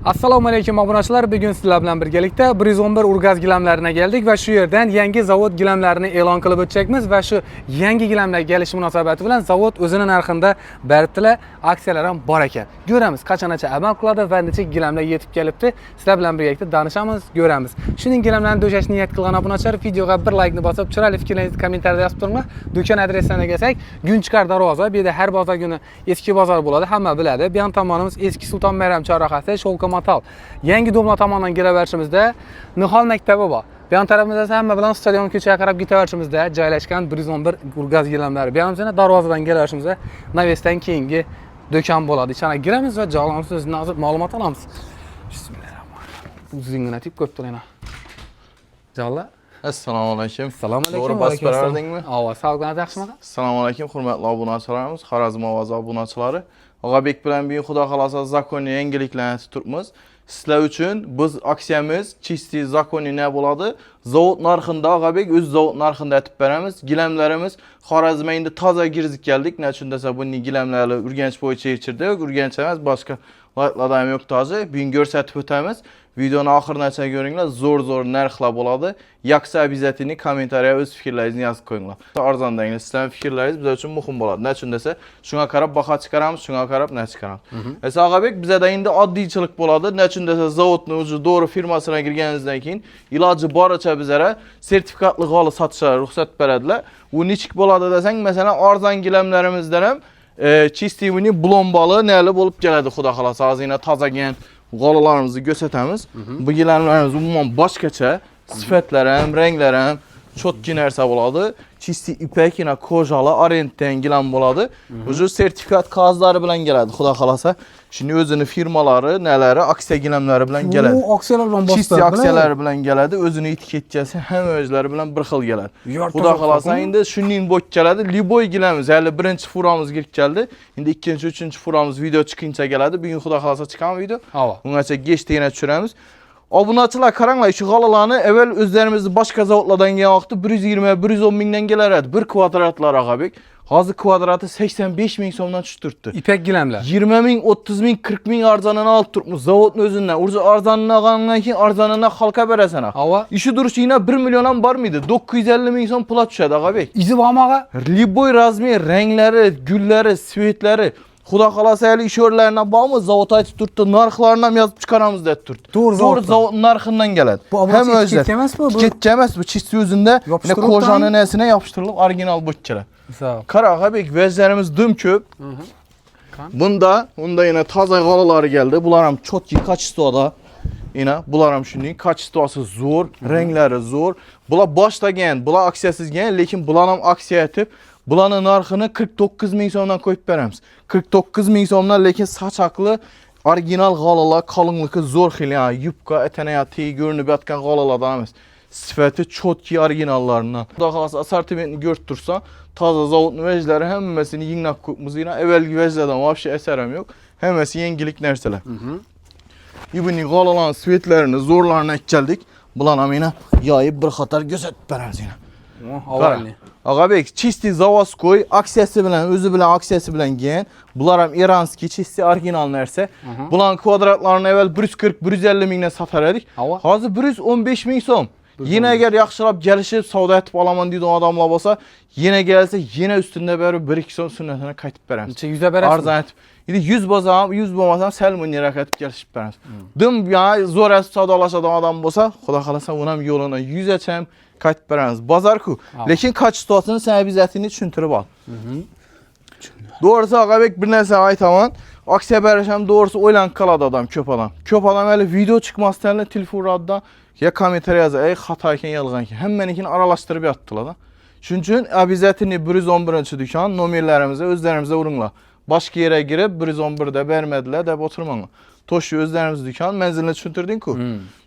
Assalomu alaykum obunachilar. Bugun sizlar bilan birgalikda 111 Urgaz gilamlariga keldik va shu yerdan yangi zavod gilamlarini e'lon qilib o'tchakmiz va shu yangi gilamlar kelishi munosabati bilan zavod o'zini narxida beribdilar, aksiyalar ham bor ekan. Ko'ramiz qachongacha amal qiladi va necha gilamlar yetib kelibdi. Sizlar bilan birgalikda danishamiz, ko'ramiz. Shuning gilamlarni do'shashni niyat qilgan obunachilar videoga bir like ni bosib, chiroyli fikrlaringizni kommentariyada yozib turinglar. Do'kon adresiga kelsak, Gunchkar darvoza, bu yerda har bozor kuni eski bozor bo'ladi, hamma biladi. Bu ham tomonimiz eski Sulton Meram chorrahasi, Sholka Matal. Yangi Domla tomonidan kelaverishimizda Nihol maktabi bor. Bu yon tarafimizda hamma bilan stadion ko'chaga qarab ketaverishimizda joylashgan 111 Urgaz gilamlari. Bu yoqimizda darvozadan kelaverishimizda Navesdan keyingi do'kon bo'ladi. Ichana giramiz va joylarimizni o'zimizdan ma'lumot olamiz. Bismillahirrohmanirrohim. Bu zingina tip ko'p turayna. Jalla. Assalomu alaykum. Assalomu alaykum. To'g'ri bosib berardingmi? Ava, sog'lig'ingiz yaxshimi? Assalomu alaykum, hurmatli obunachilarimiz, Xorazm ovozi obunachilari. Og'abek bilan bugun xudo xolasa zakonni yangiliklarni turibmiz. Sizlar uchun biz aksiyamiz chisti zakonni ne bo'ladi? Zavod narxida Og'abek o'z zavod narxida aytib beramiz. Gilamlarimiz Xorazmga endi toza girzib keldik. Nechun desa bunday gilamlarni Urganch bo'yicha yechirdik. Urganch emas, boshqa viloyatlarda ham yo'q toza. Bugun ko'rsatib o'tamiz. Videoni oxirigacha ko'ringlar, zo'r narxlar bo'ladi. Yaksa obязательно kommentariyaga o'z fikrlaringizni yozib qo'yinglar. Arzondan sizlarning fikrlaringiz biz uchun muhim bo'ladi. Nechun desa, shunga qarab baho chiqaramiz, shunga qarab narx chiqaramiz. Esa Og'abek bizda endi oddiychilik bo'ladi. Nechun desa, zavodni o'zi to'g'ri firmasiga kirganingizdan keyin iloji boricha bizlara sertifikatli g'oli sotishga ruxsat beradilar. U nechik bo'ladi desang, masalan, arzon gilamlarimizdan ham chistiyning blombalı neli bo'lib keladi, xudo xolasa. Hozirina tozagan g'olalarimizni ko'rsatamiz. Bu gilamlarimiz umuman boshqacha, sifatlari ham, ranglari ham cho'tki narsa bo'ladi. Chisti ipakina kojalı arenddan gilam bo'ladi. O'zi sertifikat qog'ozlari bilan keladi, xudo xolasa. Shuni o'zini firmalari, nalari, aksiya gilamlari bilan keladi. Bu aksiyalar bilan boshqa. Chisti aksiyalari bilan keladi. O'zini etiketkasi hamma o'zlari bilan bir xil keladi. Xudo xolasa endi shuning bo'k keladi. Liboy gilamiz, hali birinchi furamiz kirib keldi. Endi ikkinchi, uchinchi furamiz video chiqincha keladi. Bugun xudo xolasa chiqqan video. Ungacha gechtigina tushiramiz. Obunachilar qaranglar, shu g'olalarni evvel o'zlarimizni boshqa zavodlardan kelgan vaqtda 120-110 mingdan kelardi. 1 kvadratlar Og'abek. Hozir kvadrati 85 ming so'mdan tushib turibdi. İpek gilamlar. 20 ming, 30 ming, 40 ming arzonini olib turibmiz zavodning o'zidan. O'zi arzonini olgandan keyin arzonini xalqqa berasan. Ava. Ishi durishina 1 million ham bormaydi. 950 ming so'm pul tushadi Og'abek. Izi bormi og'a? Liboy razmer, ranglari, gullari, svetlari Xudo xolasa hali ish o'rinlaridan bormi? Zavod aytib turibdi, narxlarini ham yozib chiqaramiz deb turibdi. To'g'ri zavod narxidan keladi. Hamma o'zlar. Ketgan emas bu? Ketgan emas, bu chisti o'zida ko'jani nasini yopishtirilib original bo'lib keladi. Qara Og'abek, vezlarimiz dim ko'p. Bunda yana toza g'olalar keldi. Bular ham chotki kачествоda. Bular ham shunday, kачествоsi zo'r, ranglari zo'r. Bular boshlagan, bular aksiyasiz kelgan, lekin bular ham aksiya etib bularning narxini 49 ming so'mdan qo'yib beramiz. 49 ming so'mdan, lekin sochaqli original g'olalar, qalinligi zo'r xil, yubka, etanayati ko'rinib yotgan g'olalardan emas. Sifati chotki originallaridan. Xudo xolasa assortimentni ko'rib tursa, toza zavodning vejlari hammasini yinglab qo'yibmiz. Avvalgi vejlardan вообще asar ham yo'q. Hammasi yangilik narsalar. Ibn g'olalarning svetlarini, zo'rlarini aytdik. Bular ham yoyib bir qator ko'rsatib beramiz. Og'abek, chisti zavodskoy aksiyasi bilan, o'zi bilan aksiyasi bilan kelgan. Bular ham iranskiy chisti original narsa. Bular kvadratlarini avval 140-150 mingdan sotar edik. Hozir 115 ming so'm. Yine agar yaxshilab kelishib savdo etib olaman deydigan odamlar bo'lsa, yine kelsa, yine ustunda berib 1-2 so'm sunnatini qaytib beramiz. Necha 100 berasiz? Arzon aytib. Endi 100 bo'lsam, 100 bo'lmasam salmoniyroq etib kelishib beramiz. Dim zo'r savdolashadigan odam bo'lsa, xudo xolasa uni ham yo'lini 100 gacha ham qaytib beramiz. Bozor-ku. Lekin kачествосini sen obязательно tushuntirib ol. Doğrusu Og'abek bir narsa aytaman. Aksiya berish ham doğrusu o'ylanib qoladi odam, ko'p odam. Ko'p odam hali video chiqmasdan telefon radda ya kommentariy yozadi, "Ey xato ekan, yolg'on ekan." Hammanikini aralashtirib yotdilar. Shuning uchun obязательно 111-do'kon nomerlarimizni o'zlaringizga uringlar. Boshqa yerga girib 111da bermadilar deb o'tirmanglar. To'shi o'zlarimiz do'kon manzilini tushuntirding-ku.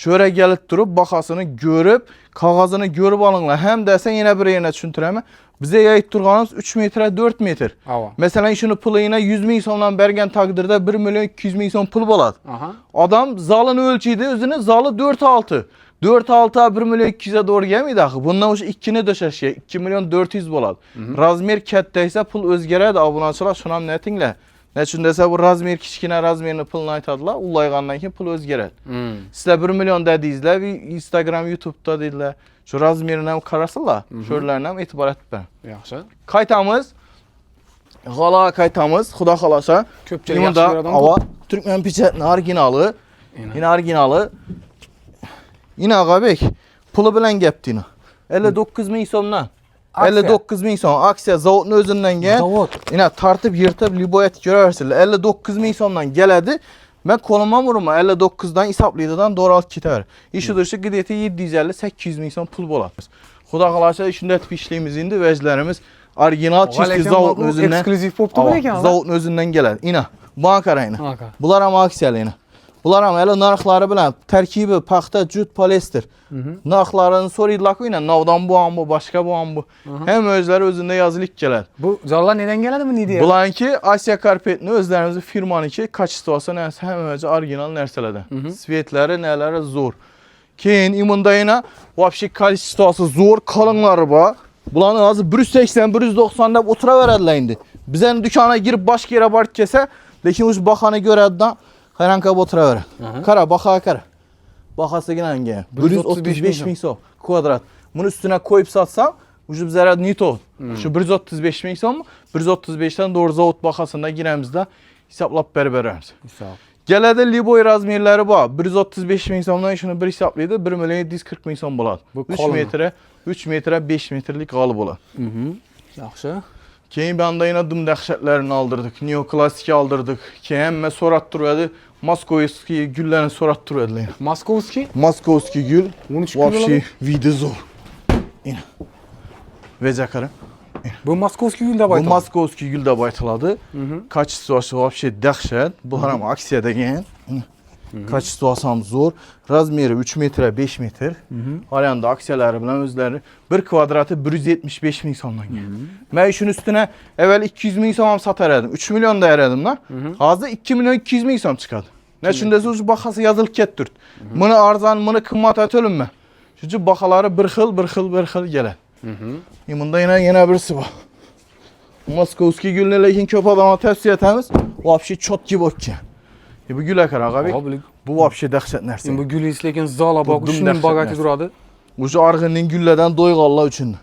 Shu yerga kelib turib, bahosini ko'rib, qog'ozini ko'rib olinglar. Ham desa yana bir yerga tushuntiraman. Bizga aytib turganimiz 3 metr 4 metr. Masalan, shuni pulini 100 ming so'mdan bergan taqdirda 1 million 200 ming so'm pul bo'ladi. Odam zalini o'lchaydi, o'zini zali 4.6. 4.6 1 million 200'e doğru gelmeydi axı. Bundan o'sha 2 ni döşəşiyə 2 million 400 bo'ladi. Razmer katta esa pul o'zgaradi. Obunachilar shuni ham netinglar. Ne üçün dese bu razmer kichkina razmerini pulunu aytadılar. Ullayğandan keyin pul özgeradi. Sizler 1 milyon dediysizler, Instagram, YouTube'da dediler. Şu razmerini hem karasılar, şöylerinden hem etibar etip ben. Yaxşı. Kaytamız, gala kaytamız, xuda xalasa. Köpçelik yaxşı görədən. Ava, Türkmen Pechet'in orijinali. Yine orijinali. Yine Ağabek, pulu bilen gepti. 59 bin so'mdan. Aksiya. 59 bin so'm. Aksiya zavodun özünden gel. Zavod. Yine tartıp yırtıp liboyet görersizler. 59 bin so'mdan geledi. Ben koluma vurma 59'dan hesaplıydıdan doğru alıp gider. İşi dışı gideti 750-800 bin so'm pul bolar. Xuda xalasa işinde etip işleyimiz indi veclerimiz orijinal çiftli zavodun özünden. Ekskluziv poptu bilek ya. Zavodun özünden geledi. İna. Bankara ina. Aka. Bunlar ama aksiyalı ina. Bunlar ama elə narxları bilen terkibi, paxta, cüt, poliester. Narxlarını soruydular ki, yine navdan bu an bu, başka bu an bu. Hem özleri özünde yazılık gelir. Bu zallar neden geldi mi neydi ya? Bulanki Asya Karpetini özlerimizi firmanı ki kaçıstı neyse hem önce orijinal nerselerden. Svetleri neleri zor. Keyin imunda yine vapşi kalitesi zor kalınları var. Bulanın azı 180-190'da otura verediler indi. Bizden dükkana girip başka yere bart kese, lekin uç bakanı görediğinden Hayranka otura ver. Kara baka kara. Bakası yine gene. 135 bin so'm kvadrat. Bunu üstüne koyup satsam, ucu bizlere nito. Şu 135 bin so'm, 135'ten doğru zavod bakasında giremizde hesaplap berberemiz. Gelede Liboy razmerleri var. 135 bin so'mdan şunu bir hesaplıydı. 1 milyon 740 bin so'm buladı. 3 metre 5 metrelik kalıp buladı. Yaxşı. Keyin bir anda yine dım dəhşətlərini aldırdık. Neoklasik aldırdık. Keyin sorat duruyordu. Moskovski güllerini sorat duruyordu. Moskovski? Moskovski gül. 13 kilo Vapşi vidi zor. Yine. Vecakarı. Bu Moskovski gül de Bu baytı. Moskovski gül de baytıladı. Kaç situasyon vapşi dəhşət. Bu haram aksiyada gen. Kaç situasyon zor. Razmeri 3 metre 5 metre. Halen de aksiyaları bilen özleri. 1 kvadratı 175 bin so'mdan geldi. Ben işin üstüne evvel 200 bin so'm satar edim. 3 milyon da eradım lan. Hazır 2 milyon 200 bin so'm çıkardı. Ne için de ucu bakası yazılıp kettirt. Bunu arzan, bunu kımmat etölüm ben. Çünkü bakaları bir xil gelir. Bunda yine birisi var. Moskovski gülüne lekin köp adama tavsiye etemiz. Vapşi çot gibi okki. Bu gül akar abi. Bu vapşi dəhşət nerse. Bu gül islekin zala bak, şunun bagati duradı. Ucu arğının güllədən doyğalla üçün.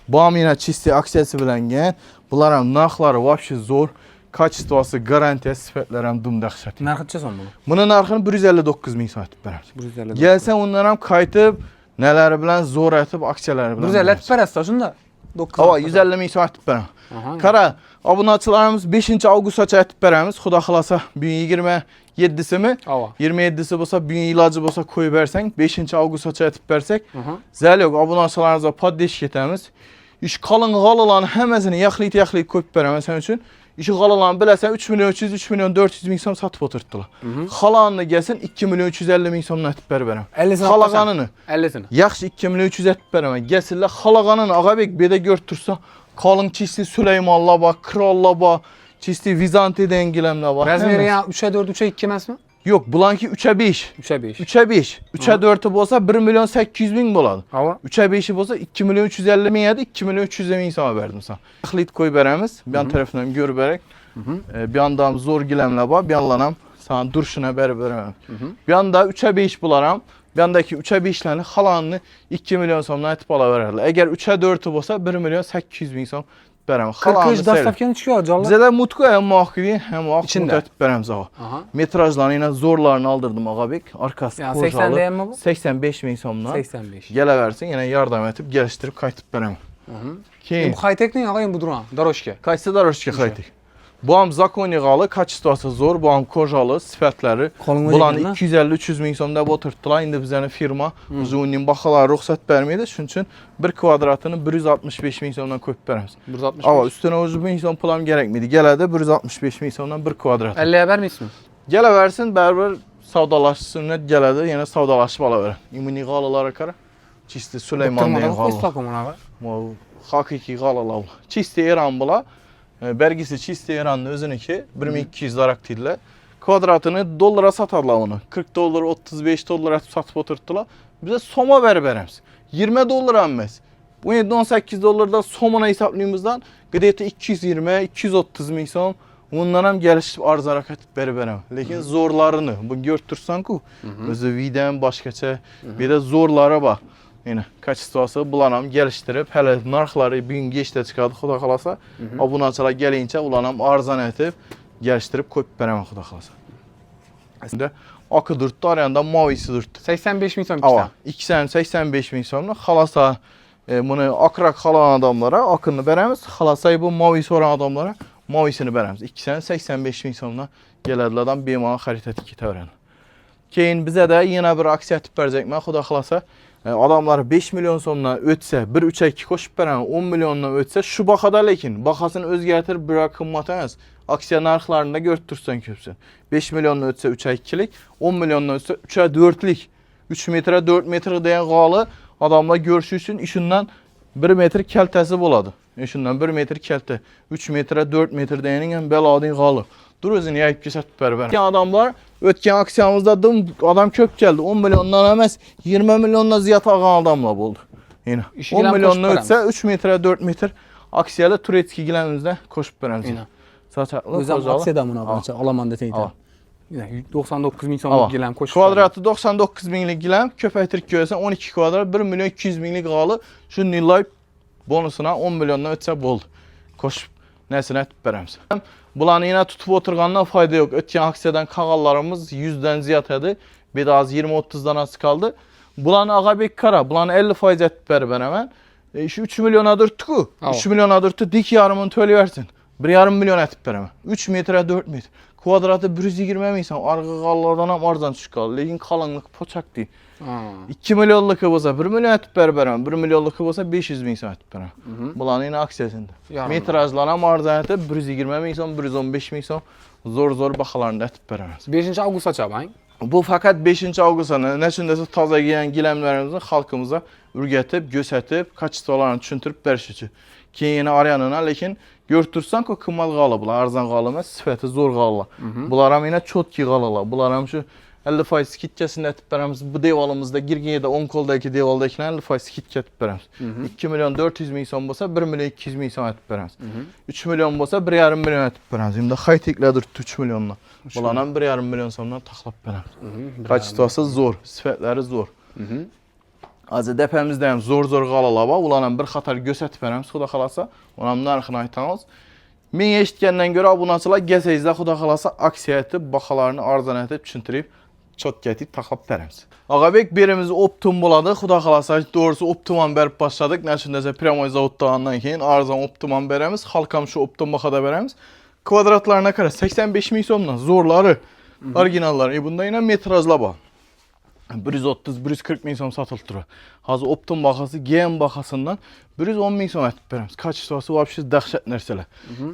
Bam yine çisti aksiyası bilen gen. Bunlar hem narxları vapşi zor. Kaçıstası garantiya sifətlər hem dum dəhşət. Narxıtçasan bunu? Bunun narxını 159 bin so'm etib beramiz. 150. Gelsen onlar hem kaytıp neleri bilen zor etip aksiyaları bilen. 150 etib berəsən şunda. 9. Hava 150 bin so'm etib berəm. Kara abunaçılarımız 5 avqustgacha etib beramiz. Xudo xolasa bugun 27'si mi? Ava. 27'si bo'lsa, bugun iloji bo'lsa qo'yib bersang, 5 avgustgacha etib bersak, zal yo'q, obunachilarimizga poddesh ketamiz. İş qalın g'alalarni hammasini yaxlit qo'yib beraman sen uchun. İşi g'alalarni bilasan 3 milyon 300, 3 milyon 400 bin so'm sotib o'tiribdilar. Xalanini gelsin 2 milyon 350 bin so'mdan etib berib beraman. 50'sini Xalaqanini. 50'sini. Yaxshi 2 milyon 300 etib beraman. Gelsinlar xalaqanini Ağabek beda görüp tursa, qalın çisti Süleymanlar var, krallar var, çisti Vizantiyadan gilemler var. Razmeri ya 3'e 4, 3'e 2 emasmi? Yok, bulanki 3'e 5. 3'e 5. 3'e 5. 3'e 4'ü bolsa 1 milyon 800 bin boladı. Ava. 3'e 5'i bolsa 2 milyon 350 bin yedi, 2 milyon 300 bin sana verdim sana. Taxlit koy beremiz. Bir an tarafından görüberek. Bir anda zor gilemle var. Bir anlanam sana duruşuna berem. Bir anda 3'e 5 bularam. Bir andaki 3'e 5'lerini halanını 2 milyon somdan etip ala verirler. Eğer 3'e 4'ü bolsa 1 milyon 800 bin som berem. 40 dastavkani çıkıyor canlar. Bize de mutku hem muhakkidi hem İçinde. etip berem sana. Metrajlarını yine zorlarını aldırdım Ağabek. Arkası Ya kurcalı. 80 değen mi bu? 85 bin somdan. 85. Geleversin yine yardım edip geliştirip kaytıp berem. Ki Bu high-tech ne ağayım bu duran? Daroşke. kaysı daroşki kaytık. Bu am zakonigalı, kaçıstası zor, bu am kojalı, sifətləri. Kolunu Bulan çekin lan. 250-300 min somda oturtdular. İndi bizənin firma uzunluğun baxaları ruxsat verməydi. Şunun üçün 1 kvadratını 165 min somdan koyup verəmiz. 165. Ama üstüne ucu bin som pulam gerekmiydi. Gələdə 165 min somdan 1 kvadrat. 50'ye ver mi ismi? Gələ versin, bərabər savdalaşsın, gələdə yenə savdalaşıb ala verən. İmuni qalılara kara. Çisti Süleyman deyin qalı. Hakiki qalılar. Çisti İran bula. Bergisi çisti İran'ın özününki 1200 darak deyirlər. Kvadratını dollara satarlar onu. 40 dolar, 35 dolara satıp oturtdular. Bize soma verəmiz. 20 dolar əmməz. Bu 18 dolardan somuna hesaplayımızdan qıdayətə 220, 230 min som Ondan ham gelişib arz harakat beribərəm. Lekin zorlarını, bu görtürsən ki, özü videonun başqaça, bir də zorları var. Yəni, kaçistvası bulanam gelişdirib, hələ narxları bir gün geçdə çıxadı, xuda qalasa, abunəçilər gəlincə ulanam arzan etib, gelişdirib koyub bərəm, xuda qalasa. Əslində, akı durtdu, arayanda mavisi durtdu. 85 min so'm Ava, 85 min so'mni xalasa, bunu akrak xalan adamlara akını berəmiz, xalasay bu mavisi olan adamlara mavisini berəmiz. 85 min so'mdan gələdlərdən bemalın xarit etib getəvrən. Keyin bizə də yenə bir aksiya etib verəcək. Mən xuda xalasa adamlar 5 milyon so'mdan ötsə, 1-3-2 qoşub verən 10 milyondan ötsə, şu baxada lekin baxasını özgərtir, bir qımmat emas. Aksiya narxlarında görtürsən köpsün. 5 milyondan ötsə 3'ə 2'lik, 10 milyondan ötsə 3'ə 4'lik. 3 metre 4 metre deyən qalı adamla görüşürsün, işindən 1 metr kəltəsi boladı. İşindən 1 metr kəltə, 3 metre 4 metr deyənin bəladın qalı. Dur özünü yayıb keçət bərabər. Adamlar ötken aksiyamızda adam köp geldi. 10 milyondan emas, 20 milyondan ziyad ağan adamla oldu. Yine 10 milyondan ötsə 3 metre 4 metr aksiyalı Turetski giləmizdə koşub verəmiz. Özüm aksiyadan bunu alacaq, Alamanda teydə. 99 min so'mlik gilam qo'shib. Kvadratı 99 minlik gilam, köpəytirik görəsən 12 kvadrat 1 milyon 200 minlik qalı. Şu nilay bonusuna 10 milyondan ötsə boldu. Koşub nəsinə etib verəmiz. Bulanı yine tutup oturğandan fayda yok. Ötken aksiyadan kağallarımız 100'den ziyad bir daha az 20-30'dan az kaldı. Bulanı ağabey kara, bulanı 50% etib veribən hemen. Şu 3 milyona dürttü. 3 milyona dürttü, dik yarımını töle versin. 1,5 milyon etib veribən. 3 metre 4 metr. Kvadratı 120 minsan, arqa qallardan ham arzan çıxalı. Lekin kalınlık poçak değil. 2 milyonluk olsa 1 milyon etib veribən. 1 milyonluk olsa 500 minsan etib veribən. Bulanı yine aksiyasında. Metrajlar ham arzan etib 120 minsan, 115 minsan zor baxalarında etib veribən. 5 avqust açabayın. Bu fakat 5 avqustda nəçindəsə taza giyən giləmlərimizin xalqımıza ürgətib, göstərib, kaçıstalarını düşündürüb bəriş üçün. Keyin yine arayanına, lekin görtürsən ki, qımmal qalı bunlar, arzan qalı emas, sifəti zor qalılar. Bunlar ham yine çotki qalılar. Bunlar ham şu 50% skitkəsində etib verəmiz. Bu devalımızda Girgenidə 10 koldakı devaldakilərin 50% skitki etib verəmiz. 2 milyon 400 min son bolsa 1 milyon 200 min son etib verəmiz. 3 milyon bolsa 1,5 milyon etib verəmiz. İndi xaytiklədir 3 milyonla. Bunlarla 1,5 milyon sondan taxlab verəmiz. Kaçıtvası zor, sifətləri zor. Azı dəpəmizdəyim zor qalılar var. Bunlarla bir xatar göstərib verəmiz. Xuda xalasa, onların narxını aytanız. Mən eşitkəndən görə abunəçilər gəsəyizdə xuda xalasa aksiya etib, baxalarını arzan etib, düşündürüb, çok getib taxlab verəmiz. Ağabek birimiz optum buladı. Xuda xalasa doğrusu optuman berib başladık. Nəçindəsə Premoy zavodlarından keyin arzan optuman verəmiz. Xalqam şu optum baxada verəmiz. Kvadratlarına görə 85 min so'mdan zorları, orijinalları. Bunda yine metrajla var. 130-140 min so'm satılıb durur. Hazır optum baxası, gen baxasından 110 min so'm etib verəmiz. Kaçıtvası vapşiz dəhşət nərsələr.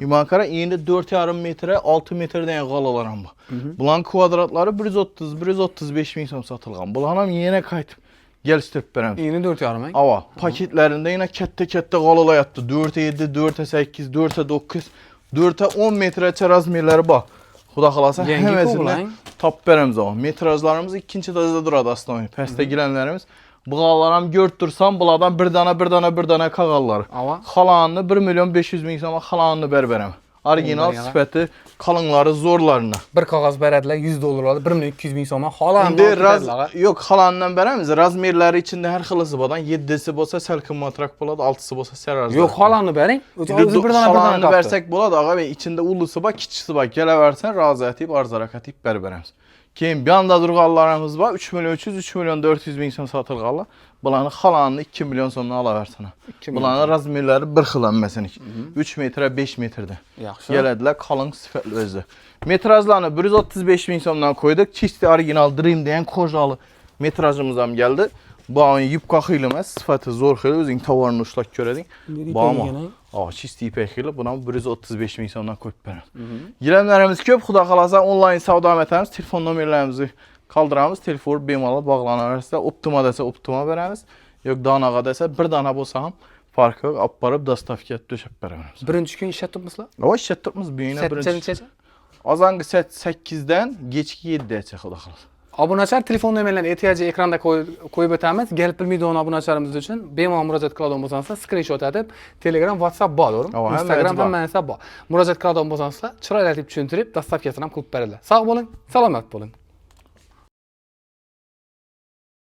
İmankara indi 4,5 metre, 6 metreden qalalar var. Bulan kvadratları 130-135 min so'm satılğan. Bulan ham yenə qayıtıb gəlişdirib verəmiz. Yeni 4,5 Ava, paketlərində yenə kətdə qalalar yatdı. 4,7, 4,8, 4,9, 4,10 metre razmerləri var. Xuda xalasa həməsindən tap verəmiz ama. Metrajlarımız ikinci dəcədə duradı aslında. Pəstə girənlərimiz. Bu qalalarım görtürsən, bunlardan bir dana qağalları. Xalanını 1 milyon 500 min ama xalanını berberəm. Orijinal sifəti, kalınları zorlarına. Bir kağız bərədilər 100 dolar alır, 1 milyon 200 min so'm. Xalanından yox, xalanından berəmiz. Razmerləri içində hər xılısı badan 7'si bolsa səlkin matrak boladı, 6'sı bolsa sərazlar. Yox, xalanını bərin. Xalanını versək boladı, ağa bəy, içində ulusu var, kiçisi var. Gələ versən, razı etib, arz harakat etib berberəmiz. Keyin bir anda durğallarımız var. 3 milyon 300, 3 milyon 400 min so'm satılğanlar. Bulanı xalanını 2 milyon so'mdan ala versənə. Bulanı razmerləri bir xılan məsələn. 3 metre 5 metrdə. Gələdilər kalın sifətli özü. Metrajlarını 135 min so'mdan koyduk. Çisti orijinal Dream deyən kojalı metrajımız ham gəldi. Bu an yupqa xeyli emas, sifəti zor xeyli, özün tavarını uşlaq görədin. Bağma. Çisti ipək xeyli, buna 135 min so'mdan koyub verəm. Girənlərimiz köp, xuda xalasa onlayn savda etəmiz, telefon nömrələrimizi kaldıramız, telefon bemalı bağlanarsa, optima desə optima verəmiz. Yox, danağa desə, bir dana bolsa ham farkı yox, aparıb dastavkə döşəb verəmiz. Birinci gün işə tutmuşlar? İşə tutmuşuz, büyüyünə birinci. Azanqı 8'den geçki 7'də çıxılır. Obunachilar telefon nomerlarini ehtiyojli ekranda qo'yib o'tamiz. Gelib bilmaydigan obunachilarimiz uchun bemalol murojaat qiladigan bo'lsangiz, screenshot atib, Telegram, WhatsApp bor, to'g'rimi? Instagram hammasi bor. Murojaat qiladigan bo'lsangiz, chiroyli aytib tushuntirib, dastavkasini ham qilib beradilar. Sog' bo'ling, salomat bo'ling.